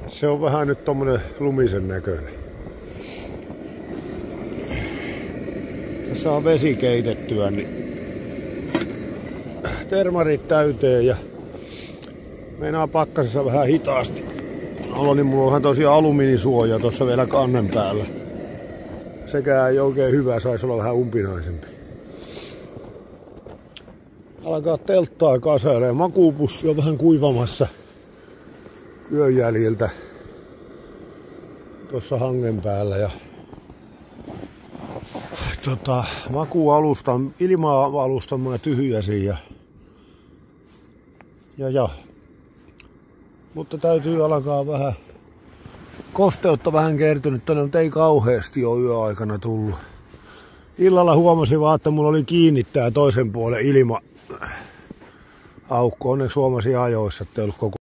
Se on vähän nyt tommonen lumisen näköinen. Tässä on vesi keitettyä, niin termarit täyteen ja meinaa pakkasessa vähän hitaasti. Niin mulla onhan tosiaan alumiinisuoja tuossa vielä kannen päällä. Sekään ei oikein hyvä, saisi olla vähän umpinaisempi. Alkaa telttaa kasailee. Makuupussi on vähän kuivamassa yön jäljiltä tuossa hangen päällä. Ja makuualustan, ilma-alustan mä tyhjäsin ja mutta täytyy alkaa vähän kosteutta vähän kertynyt tänne, mutta ei kauheasti ole yöaikana tullut. Illalla huomasin vaan, että mulla oli kiinni tää toisen puolen ilma-aukko. Onneksi huomasin ajoissa, että ei ollut koko